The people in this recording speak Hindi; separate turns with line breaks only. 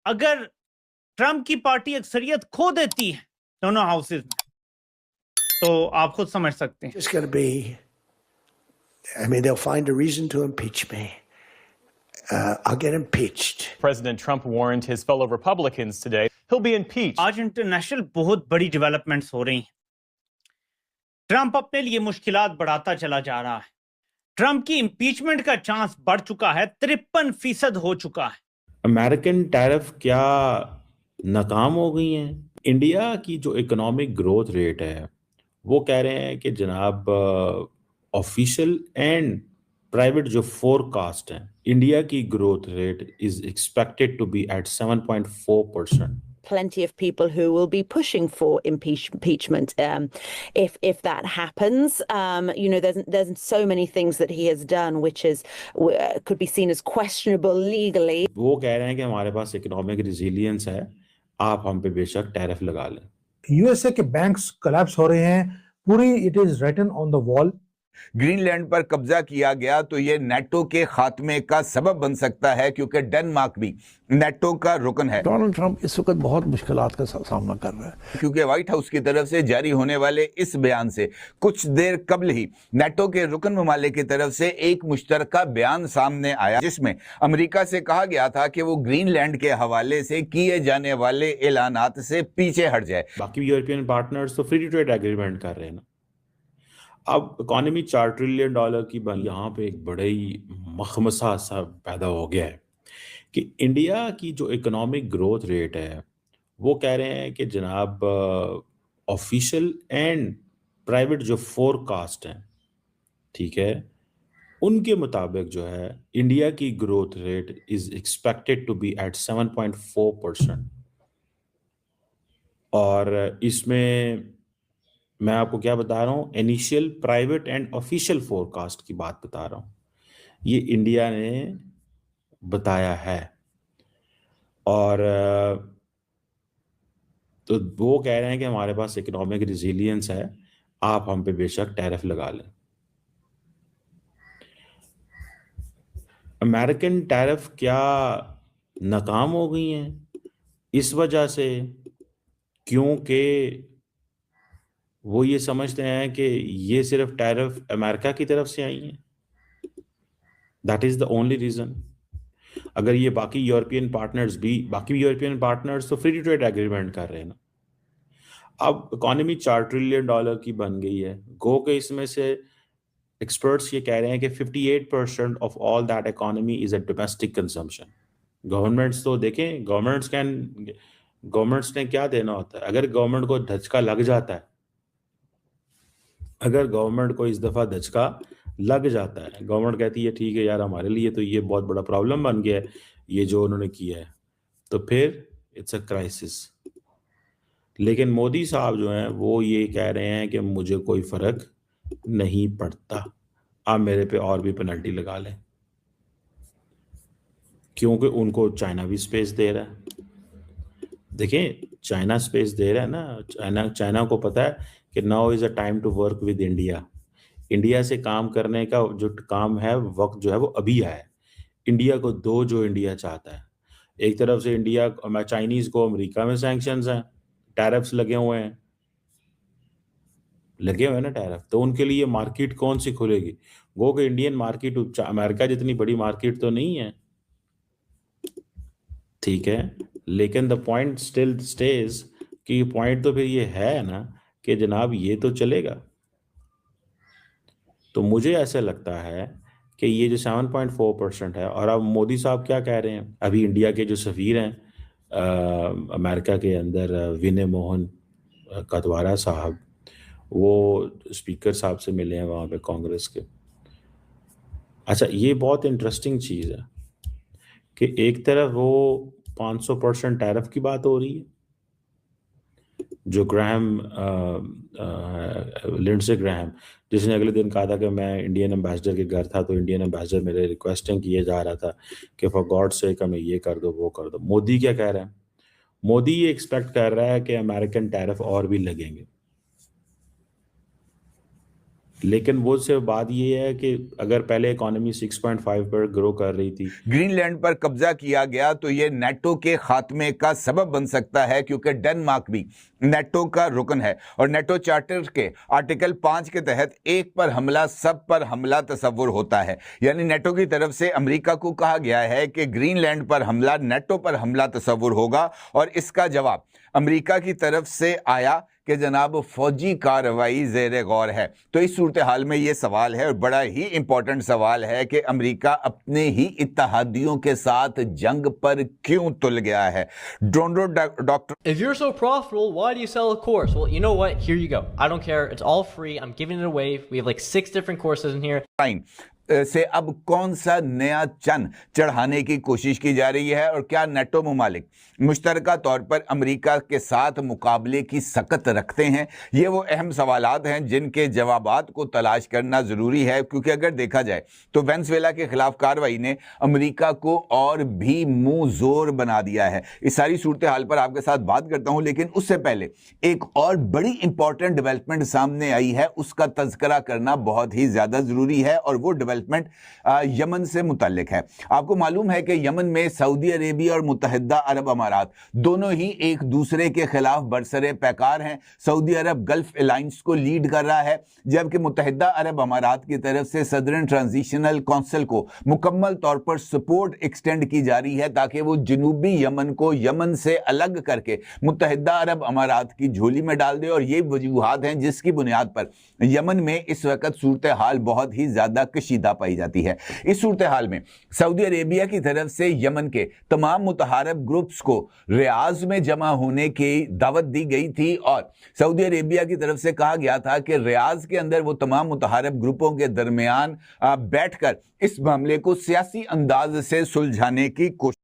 अगर ट्रंप की पार्टी अक्सरियत खो देती है दोनों हाउसेज में, तो आप खुद समझ सकते हैं.
It's going to be, I mean, they'll find a reason to impeach me. I'll get impeached.
President Trump warned his fellow Republicans today he'll be impeached.
आज इंटरनेशनल बहुत बड़ी डेवलपमेंट्स हो रही हैं. ट्रंप अपने लिए मुश्किलात बढ़ाता चला जा रहा है. ट्रंप की इंपीचमेंट का चांस बढ़ चुका है, 53% हो चुका है.
अमेरिकन टैरिफ क्या नाकाम हो गई हैं? इंडिया की जो इकोनॉमिक ग्रोथ रेट है वो कह रहे हैं कि जनाब ऑफिशियल एंड प्राइवेट जो फोरकास्ट है, इंडिया की growth rate is expected to be at 7.4%.
Plenty of people who will be pushing for impeachment if that happens. There's so many things that he has done which could be seen as questionable legally.
वो कह रहे हैं कि हमारे पास इकोनॉमिक रिजिलियंस है, आप हम पे बेशक टैरिफ लगा लें.
यूएसए के बैंक्स कोलैप्स हो रहे हैं, पूरी it is written on the wall.
Greenland पर कब्जा किया गया तो ये नेटो के खात्मे का सबब बन सकता है, क्योंकि डेनमार्क भी नेटो का रुकन है.
डोनाल्ड ट्रंप इस वक्त बहुत मुश्किलात का सामना कर रहा है,
क्योंकि व्हाइट हाउस की तरफ से जारी होने वाले इस बयान से कुछ देर कबल ही नेटो के रुकन ममालिक की तरफ से एक मुश्तरका बयान सामने आया, जिसमें अमेरिका से कहा गया था कि वो ग्रीनलैंड के हवाले से किए जाने वाले ऐलानात से पीछे हट जाए.
बाकी यूरोपियन पार्टनर्स तो फ्री ट्रेड एग्रीमेंट कर रहे हैं ना. अब इकॉनमी $4 ट्रिलियन की बन, यहाँ पे एक बड़ा ही मखमसा सा पैदा हो गया है कि इंडिया की जो इकोनॉमिक ग्रोथ रेट है वो कह रहे हैं कि जनाब ऑफिशियल एंड प्राइवेट जो फोरकास्ट हैं, ठीक है, उनके मुताबिक जो है इंडिया की growth rate is expected to be at 7.4%. और इसमें मैं आपको क्या बता रहा हूँ, initial private and official forecast की बात बता रहा हूँ, ये इंडिया ने बताया है. और तो वो कह रहे हैं कि हमारे पास इकोनॉमिक रिजिलियंस है, आप हम पे बेशक टैरिफ लगा लें. अमेरिकन टैरिफ क्या नाकाम हो गई हैं? इस वजह से क्योंकि वो ये समझते हैं कि ये सिर्फ टैरिफ अमेरिका की तरफ से आई हैं. That is the only reason. अगर ये बाकी यूरोपियन पार्टनर्स तो फ्री ट्रेड एग्रीमेंट कर रहे हैं ना. अब इकॉनमी $4 ट्रिलियन की बन गई है, गो के इसमें से एक्सपर्ट्स ये कह रहे हैं कि 58% of all that economy is a domestic consumption. Governments तो देखें, गवर्नमेंट्स ने क्या देना होता है. अगर गवर्नमेंट को धचका लग जाता है, अगर गवर्नमेंट को इस दफ़ा धचका लग जाता है, गवर्नमेंट कहती है ठीक है यार, हमारे लिए तो ये बहुत बड़ा प्रॉब्लम बन गया है ये जो उन्होंने किया है, तो फिर इट्स अ क्राइसिस. लेकिन मोदी साहब जो हैं वो ये कह रहे हैं कि मुझे कोई फ़र्क नहीं पड़ता, आप मेरे पे और भी पेनल्टी लगा लें, क्योंकि उनको चाइना भी स्पेस दे रहा है. देखें, चाइना स्पेस दे रहा है ना. चाइना को पता है कि now is a time to work with India. India से काम करने का जो काम है, वक्त जो है वो अभी आया है. इंडिया को दो जो इंडिया चाहता है. एक तरफ से इंडिया, चाइनीज़ को अमेरिका में सैंक्शंस हैं, टैरिफ्स लगे हुए हैं ना टैरिफ, तो उनके लिए मार्केट कौन सी खुलेगी? वो कि इंडियन मार्केट अमेरिका जितनी बड़ी मार्केट तो नहीं है, ठीक है. लेकिन द पॉइंट स्टिल स्टेज कि पॉइंट तो फिर ये है ना कि जनाब ये तो चलेगा. तो मुझे ऐसा लगता है कि ये जो 7.4% है, और अब मोदी साहब क्या कह रहे हैं, अभी इंडिया के जो सफ़ीर हैं अमेरिका के अंदर, विनय मोहन कतवारा साहब, वो स्पीकर साहब से मिले हैं वहाँ पे कांग्रेस के. अच्छा, ये बहुत इंटरेस्टिंग चीज़ है कि एक तरफ वो 500% टैरिफ की बात हो रही है, जो लिंडसे ग्राहम, जिसने अगले दिन कहा था कि मैं इंडियन एम्बेसडर के घर था तो इंडियन एम्बेसडर मेरे रिक्वेस्टिंग किए जा रहा था कि फॉर गॉड से हमें ये कर दो वो कर दो. मोदी क्या कह रहा है? मोदी ये एक्सपेक्ट कर रहा है कि अमेरिकन टैरिफ और भी लगेंगे. लेकिन वो से बात ये है कि अगर पहले इकोनॉमी 6.5 पर ग्रो कर रही थी,
ग्रीनलैंड पर कब्जा किया गया तो ये नेटो के खात्मे का सबब बन सकता है, क्योंकि डेनमार्क भी नेटो का रुकन है और नेटो चार्टर के आर्टिकल 5 के तहत एक पर हमला सब पर हमला तस्वुर होता है। यानी नेटो की तरफ से अमेरिका को कहा गया है कि ग्रीनलैंड पर हमला नेटो पर हमला तस्वुर होगा और इसका जवाब अमेरिका की तरफ से आया कि जनाब फौजी कार्रवाई ज़ेर गौर है। तो इस सूरत हाल में ये सवाल है और बड़ा ही इंपॉर्टेंट सवाल है कि अमेरिका अपने ही इत्तेहादियों के साथ जंग पर क्यों तुल गया है। Doctor
If you're so profitable, why do you sell a course? Well, you know what? Here you go. I don't care. It's all free. I'm giving it away. We have like 6 different courses in here.
से अब कौन सा नया चंद चढ़ाने की कोशिश की जा रही है और क्या नेटो ममालिक मुश्तरका तौर पर अमेरिका के साथ मुकाबले की सकत रखते हैं? ये वो अहम सवालात हैं जिनके जवाबात को तलाश करना ज़रूरी है, क्योंकि अगर देखा जाए तो वेनेजुएला के खिलाफ कार्रवाई ने अमेरिका को और भी मुंह जोर बना दिया है। इस सारी सूरत हाल पर आपके साथ बात करता हूं, लेकिन उससे पहले एक और बड़ी इंपॉर्टेंट डेवलपमेंट सामने आई है, उसका तज़किरा करना बहुत ही ज़्यादा ज़रूरी है और वो डेवलपमेंट यमन से मुतल्लिक है। आपको मालूम है कि यमन में सऊदी अरेबिया और मुत्तहिदा अरब अमारात दोनों ही एक दूसरे के खिलाफ बरसरे पैकार हैं। सऊदी अरब गल्फ अलायंस को लीड कर रहा है, जबकि मुत्तहिदा अरब अमारात की तरफ से सदरन ट्रांजिशनल काउंसिल को मुकम्मल तौर पर सपोर्ट एक्सटेंड की जा रही है ताकि वो जनूबी यमन को यमन से अलग करके मुत्तहिदा अरब अमारात की झोली में डाल दे। और ये वजूहात हैं जिसकी बुनियाद पर यमन में इस वक्त सूरत हाल बहुत ही ज़्यादा कशीदा पाई जाती है। इस सूरत हाल में सऊदी अरेबिया की तरफ से यमन के तमाम मुतहारब ग्रुप्स को रियाज में जमा होने की दावत दी गई थी और सऊदी अरेबिया की तरफ से कहा गया था कि रियाज के अंदर वो तमाम मुतहारब ग्रुपों के दरमियान बैठकर इस मामले को सियासी अंदाज से सुलझाने की कोशिश